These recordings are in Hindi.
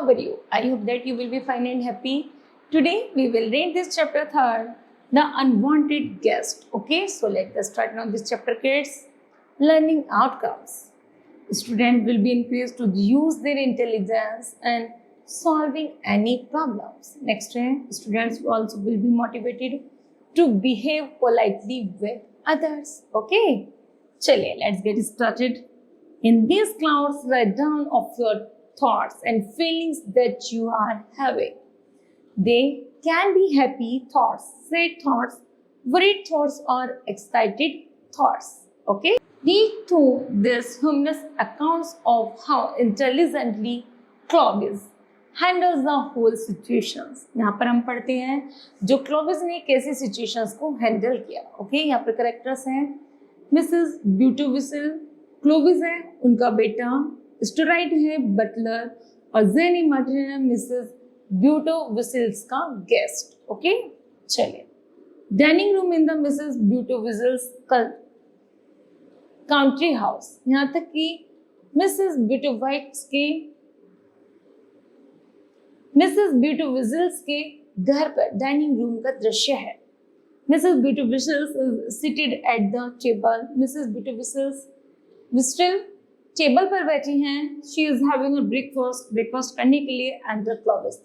How are you? I hope that you will be fine and happy. Today we will read this chapter third, The Unwanted Guest. Okay, so let us start now this chapter, kids. Learning outcomes. Students will be encouraged to use their intelligence and solving any problems. Next, students also will be motivated to behave politely with others. Okay, chaliye, let's get started. In these clouds, write down of your thoughts and feelings that you are having. They can be happy thoughts, sad thoughts, worried thoughts, or excited thoughts. Okay? Read through this humorous accounts of how intelligently Clovis handles the whole situations. यहाँ पर हम पढ़ते हैं जो क्लोविस ने कैसे situations को handle किया. Okay? यहाँ पर characters हैं मिसेस ब्यूटोविसिल, क्लोविस है उनका बेटा, स्टोराइट है बटलर, और जेनी मार्टिन है मिसेस ब्यूटोविसिल्स का गेस्ट. ओके, चलिए. Dining room in the Mrs ब्यूटोविसिल्स काउंट्री हाउस. यहाँ तक कि मिसेस ब्यूटोविसिल्स के घर पर डाइनिंग रूम का दृश्य है. Mrs. Beautovissels is seated at the table. Mrs. Beautovissels still table पर बैठी हैं. She is having a breakfast करने के लिए enter Clovis.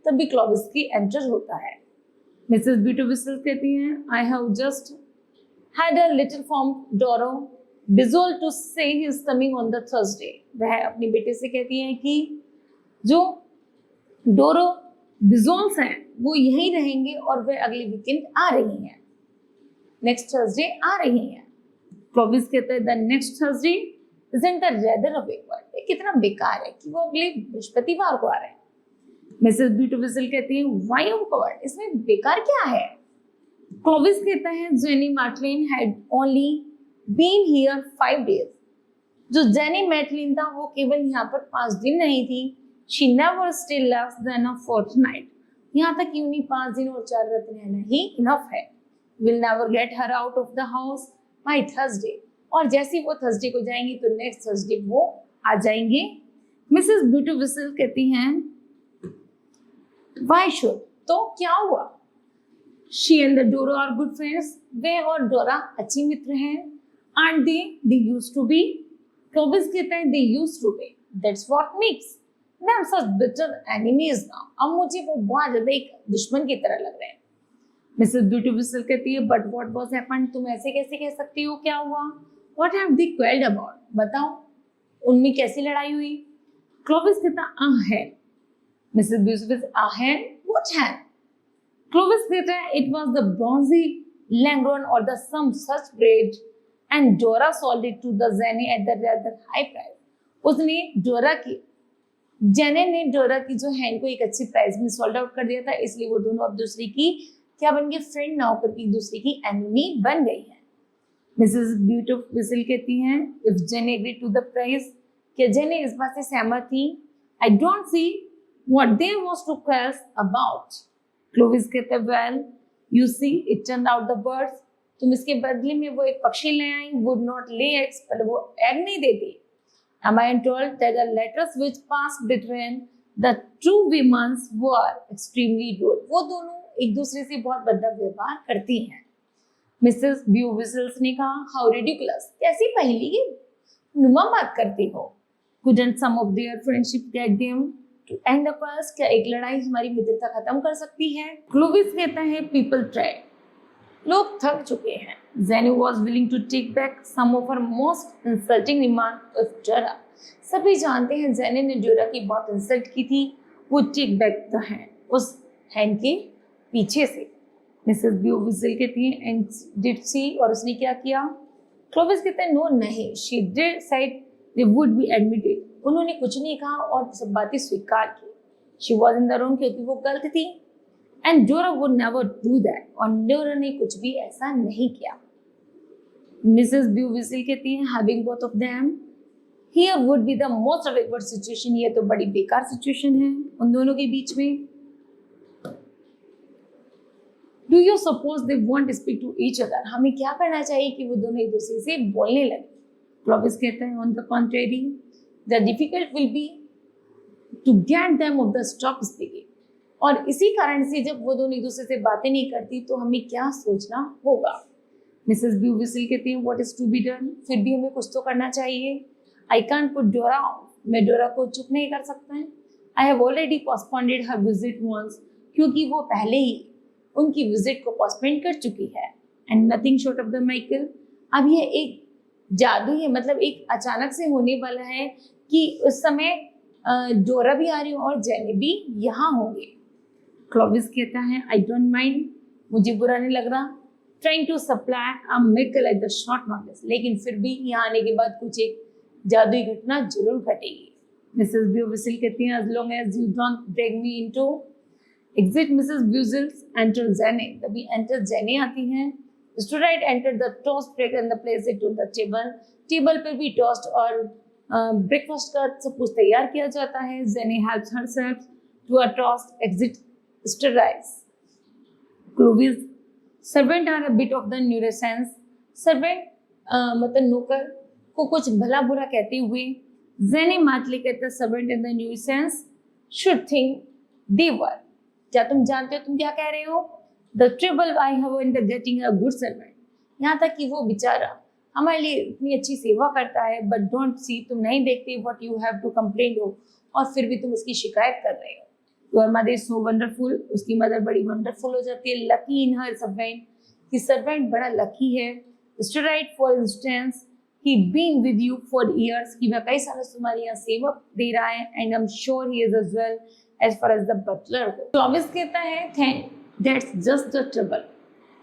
तभी Clovis की enter होता है. Mrs. Beautovissels कहती हैं I have just had a letter from Doro Bizol to say he is coming on the Thursday. वह अपनी बेटे से कहती हैं कि जो डोरो बिजोल्स हैं वो यहीं रहेंगे और वे अगले वीकेंड आ रही हैं, नेक्स्ट थर्सडे आ रही हैं. क्लोविस कहता है the next Thursday isn't a rather a backward. ये कितना बेकार है कि वो अगले बृहस्पतिवार को आ रहे हैं. मिसेस ब्यूटोविसिल कहती है व्हाई अवकवर्ड, इसमें बेकार क्या है. क्लोविस कहता है Jenny Matlin had only been here 5 days. जो जेनी मैटलिन था वो केवल यहाँ पर 5 दिन नहीं थी. She never stay less than a fortnight. यहाँ तक कि उन्हीं 5 दिन और 4 रात रहना ही इनफ है. Will never get her out of the house by Thursday. और जैसे ही वो थर्सडे को जाएंगी तो नेक्स्ट थर्सडे वो आ जाएंगे. मिसेस ब्यूटोविसिल कहती हैं व्हाई शुड, तो क्या हुआ. She and the Dora are good friends. वे और डोरा अच्छी मित्र हैं. Aren't they used to be. Clovis कहता है they used to be. That's what makes them such bitter enemies now. अब मुझे वो बहुत ज्यादा एक दुश्मन की तरह लग रहे हैं. मिसेस ब्यूटोविसिल कहती है बट व्हाट वाज हैपेंड, तुम ऐसे कैसे कह सकती हो, क्या हुआ. What have they quailed about, बताओ उनमें कैसी लड़ाई हुई. क्लोविस कहता है. मिसेस ब्यूटोविसिल है व्हाट है. क्लोविस कहता है इट वाज द ब्रॉन्जी लैंग्रोन और the some such bread and Dora sold it to the Jenny at the rather high price. उसने जेने ने डोरा की जो हैंड को एक अच्छी प्राइस में सोल्ड आउट कर दिया था, इसलिए वो दोनों अब दूसरे की क्या बन गए, फ्रेंड ना होकर एक दूसरे की एनिमी बन गई है. मिसेस ब्यूटोविसिल कहती हैं इफ जेने एग्री टू द प्राइस, क्या जेने इस बात से सहमत थी. I don't see what there was to quest about. Clovis कहते हैं well you see it turn out the birds. तुम इसके बदले में वो एक पक्षी ले आई, वुड नॉट ले एग्स, पर वो एग नहीं देती. Am I told that the letters which passed between the two women were extremely rude. वो दोनों एक दूसरे से बहुत भद्दा व्यवहार करती हैं. मिसेस ब्यूटोविसिल्स ने कहा हाउ रिडिकुलस, कैसी पहेली नुमा बात करती हो. Couldn't some of their friendship get them to end up us, क्या एक लड़ाई हमारी मित्रता खत्म कर सकती है. क्लोविस कहता है people try, लोग थक चुके हैं. Jenny was willing to take back some of her most insulting remarks of Dora. सभी जानते हैं जेनी ने डोरा की बहुत इंसल्ट की थी. वो टेक बैक द हैंड, उस हैंड के पीछे से. मिसेस ब्यूटोविसिल कहती हैं एंड डिड सी, और उसने क्या किया. क्लोविस कहते हैं नो नहीं. She did said they would be admitted. उन्होंने कुछ नहीं कहा और सब बातें स्वीकार की. She was in the wrong, क्योंकि वो गलत थी. एंड डोरा वुड नेवर डू दैट, और डोरा ने कुछ भी ऐसा नहीं किया. मिसेस ब्यूटोविसिल कहती हैं having both of them here would be the most awkward situation. ये तो बड़ी बेकार सिचुएशन है उन दोनों के बीच में. Do you suppose they want speak to each other. हमें क्या करना चाहिए कि वो दोनों एक दूसरे से बोलने लगे. क्लोविस कहता है on the contrary the difficult will be to get them of the stop speaking. और इसी कारण से जब वो दोनों एक दूसरे से बातें नहीं करती तो हमें क्या सोचना होगा। मिसेस ब्यू विसिल कहती हैं what is to be done, फिर भी हमें कुछ तो करना चाहिए। I can't put Dora off, मैं डोरा को चुप नहीं कर सकता है। I have already postponed her visit once, क्योंकि वो पहले ही उनकी विजिट को पोस्टपोन कर चुकी है। And nothing short of the Michael, अब ये एक जादू है, मतलब एक अचानक से होने वाला है कि उस समय डोरा भी आ रही हो और जेनी भी यहाँ होंगे। क्लोविस कहता है आई डोंट माइंड, मुझे बुरा नहीं लग रहा, trying to supply a miracle at the short notice, लेकिन फिर भी यहाँ आने के बाद कुछ एक जादुई घटना जरूर घटेगी। मिसेस ब्यू विसिल कहती हैं as long as you don't drag me into exit Mrs. Buzils enter Jenny, तभी enter Jenny आती हैं। Student enter the toast break and the place it on the table, table पे भी टोस्ट और ब्रेकफास्ट का सब कुछ तैयार किया जाता है। Jenny helps herself to a toast, exit stirrise. Clovis servant are a bit of the nuisance, servant मतलब नौकर को कुछ भला बुरा कहते हुए Jenny Martley कहता servant in the nuisance should think they were, क्या तुम जानते हो तुम क्या कह रहे हो? The trouble I have in the getting a good servant, यहाँ तक कि वो बेचारा हमारे लिए इतनी अच्छी सेवा करता है, but don't see, तुम नहीं देखते what you have to complain हो, और फिर भी तुम उसकी शिकायत कर रहे हो। Your mother is so wonderful, उसकी मदर बड़ी वंडरफुल हो जाती है। Lucky in her servant, कि सर्वेंट बड़ा लकी है। Straight for instance, he been with you for years, कि वह कई सालों से तुम्हारी यहाँ सेवा दे रहा है, and I'm sure he is as well as far as the butler goes. Clovis कहता है that's just the trouble,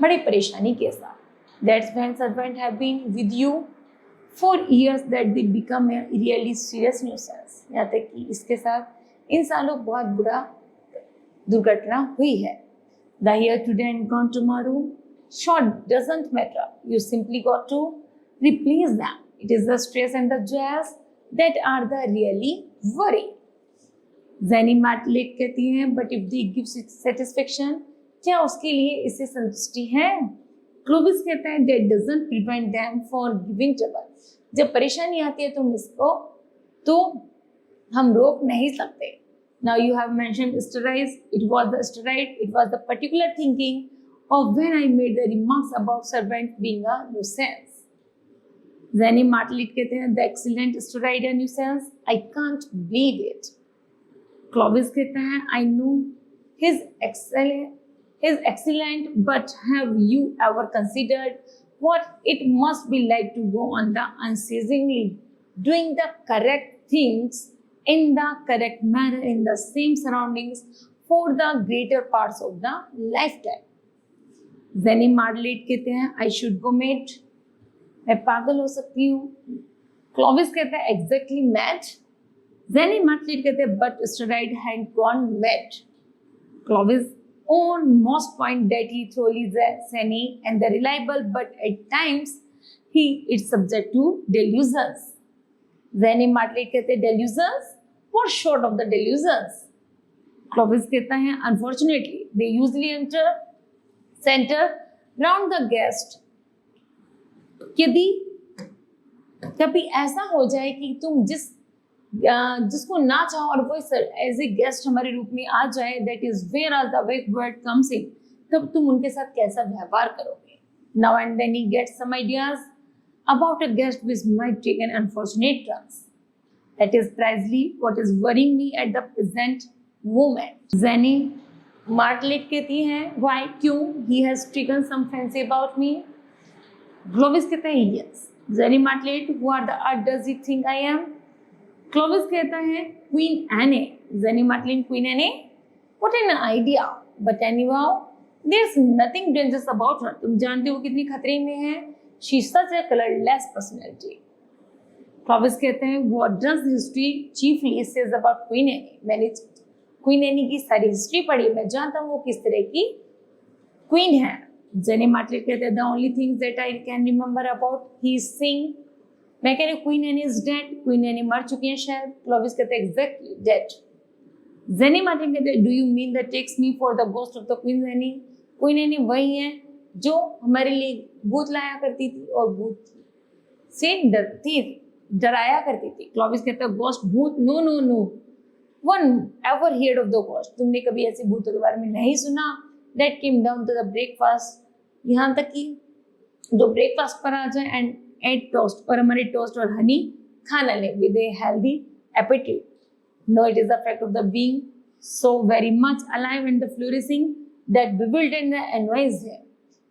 बड़ी परेशानी के साथ। That's when servant have been with you for years that they become a really serious nuisance, यहाँ तक कि इसके साथ इन सालों बहुत बुरा दुर्घटना हुई है। The here today and gone tomorrow, short doesn't matter, you simply got to replace them. It is the stress and the joys that are the really worry. Jenny Martley कहती हैं but if they give satisfaction, क्या उसके लिए इससे संतुष्टि है? क्लोविस कहता है that doesn't prevent them for giving trouble. जब परेशानी आती है तुम इसको तो हम रोक नहीं सकते। Now you have mentioned steroids. It was the steroid. It was the particular thinking of when I made the remarks about servant being a nuisance. Jenny Martley कहते हैं the excellent steroid a nuisance. I can't believe it. Clovis कहता है I know his excellent, but have you ever considered what it must be like to go on the unceasingly doing the correct things in the correct manner in the same surroundings for the greater parts of the lifetime? Jenny Martley कहते हैं I should go mad, मैं पागल हो सकती हूँ। क्लोविस कहता है exactly mad. Jenny Martley कहते हैं but steroid had gone mad. Clovis on most point that he thoroughly sane and the reliable, but at times he is subject to delusions. Jenny Martley कहते हैं delusions, what sort of the delusions? Clovis कहता है unfortunately they usually center round the guest. यदि कभी ऐसा हो जाए कि तुम जिसको ना चाहो और वो एज ए गेस्ट हमारे रूप में आ जाए, that is where are the word comes in, तब तुम उनके साथ कैसा व्यवहार करोगे? Now and then he gets some ideas about a guest which might take an unfortunate turns, that is precisely what is worrying me at the present moment. Jenny Martley कहती हैं व्हाई, क्यों? He has taken some fancy about me. Clovis कहता है yes. Jenny Martley who are the earth does he think I am? Clovis कहता है Queen Anne. Jenny Martlin Queen Anne, what an idea, but anyhow there is nothing dangerous about her, तुम जानते हो कितनी खतरे में है। She is such a colourless personality. Clovis कहते हैं what does history chiefly says about Queen Anne, मैंने क्वीन एनी की सारी हिस्ट्री पढ़ी, मैं जानता हूँ वो किस तरह की क्वीन है। जेनी मार्टलिन कहते हैं the only things that I can remember about he is sing, मैं कह रही हूँ Queen Anne is dead, Queen Anne मर चुकी है शायद। क्लोविस कहते हैं एग्जैक्टली डेड। जेनी मार्टिन कहते हैं do you mean that takes me for the ghost of the Queen Annie? Queen Annie वही है जो हमारे लिए भूत लाया करती थी और भूत से डराया करती थी। क्लोविस कहते हैं गोस्ट भूत, no no no, one ever heard of the ghost, तुमने कभी ऐसे भूतों के बारे में नहीं सुना? That came down to the breakfast, यहाँ तक कि जो ब्रेकफास्ट पर आ जाए एंड एट टोस्ट, और हमारे टोस्ट और हनी खाना ले with a healthy appetite. No, it is the fact of the being so very much alive and the flourishing that bewildered and annoys him.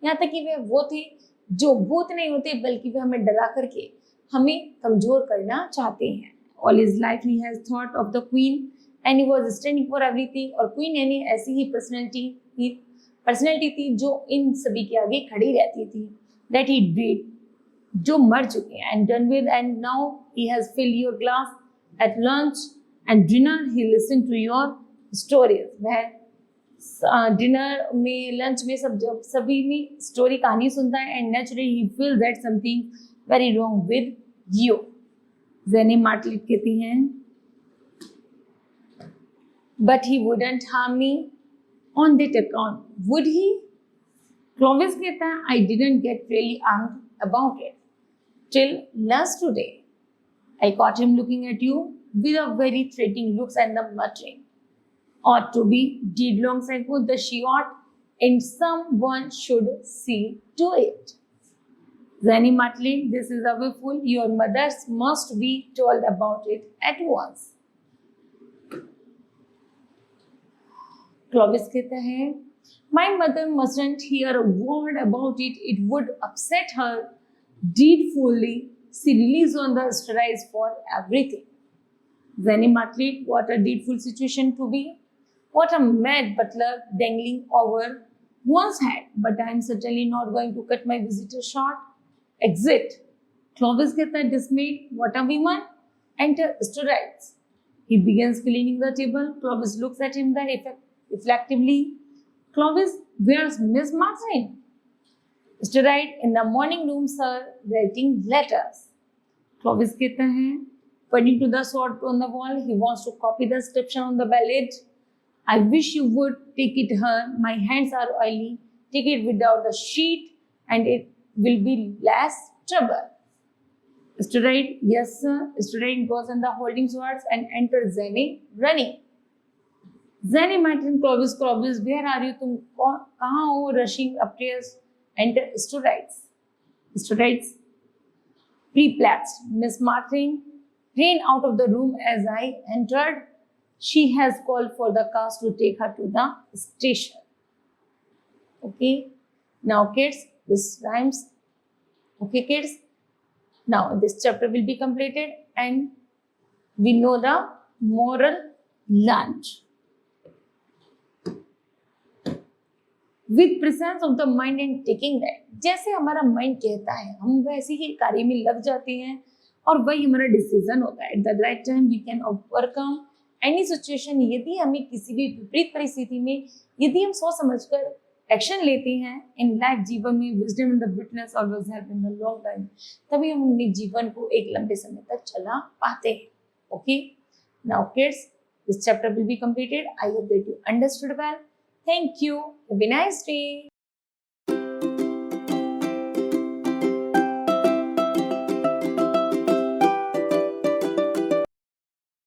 यहाँ तक कि वे वो थे जो भूत नहीं होते बल्कि वे हमें डरा करके हमें कमजोर करना चाहते हैं. All his life he has thought of the queen and he was standing for everything. और क्वीन यानी ऐसी ही पर्सनैलिटी थी जो इन सभी के आगे खड़ी रहती थी. That he did, जो मर चुके हैं, and done with, and now he has filled your glass at lunch and dinner. He listened to your stories. वह डिनर में, लंच में, सभी में स्टोरी कहानी सुनता है. And naturally he feel that something very wrong with you. Jenny Martlet कहती हैं but he wouldn't harm me on that account. Would he? Clovis कहता है I didn't get really armed about it till last today. I caught him looking at you with a very threatening looks and the muttering. Ought to be dead long ago, the she ought, and someone should see to it. Zanny Matlin, this is awful. Fool. Your mothers must be told about it at once. Clovis कहता है my mother mustn't hear a word about it. It would upset her dreadfully. She relies on the steroids for everything. Zanny Matlin, what a dreadful situation to be. What a mad butler dangling over one's head. But I am certainly not going to cut my visitor short. Exit. Clovis कहता है dismayed. What a woman. Enter Sturrides. He begins cleaning the table. Clovis looks at him then reflectively. Clovis, where's Miss Martin? Sturride in the morning room, sir, writing letters. Clovis कहता है pointing to the sword on the wall, he wants to copy the inscription on the ballad. I wish you would take it her. My hands are oily. Take it without the sheet and it will be less trouble. Sturride, yes sir. Sturride goes in the holding swords and enters Zanny running. Zanny Martin, Clovis, Clovis, where are you? तुम कहाँ हो? Rushing upstairs. Enter Sturrides. Sturrides, perplexed. Miss Martin ran out of the room as I entered. She has called for the cars to take her to the station. Okay, now kids, this rhymes. Okay kids, now this chapter will be completed and we know the moral learned. With presence of the mind and taking that, जैसे हमारा माइंड कहता है हम वैसे ही कार्य में लग जाते हैं और वही हमारा डिसीजन होता है. At the right time we can overcome any situation. यदि हमें किसी भी विपरीत परिस्थिति में यदि हम सोच समझकर एक्शन लेते हैं इन लाइफ, जीवन में wisdom and the witness always help in the long run, तभी हम अपने जीवन को एक लंबे समय तक चला पाते हैं. Okay, now kids, this chapter will be completed. I hope that you understood well. Thank you. Have a nice day.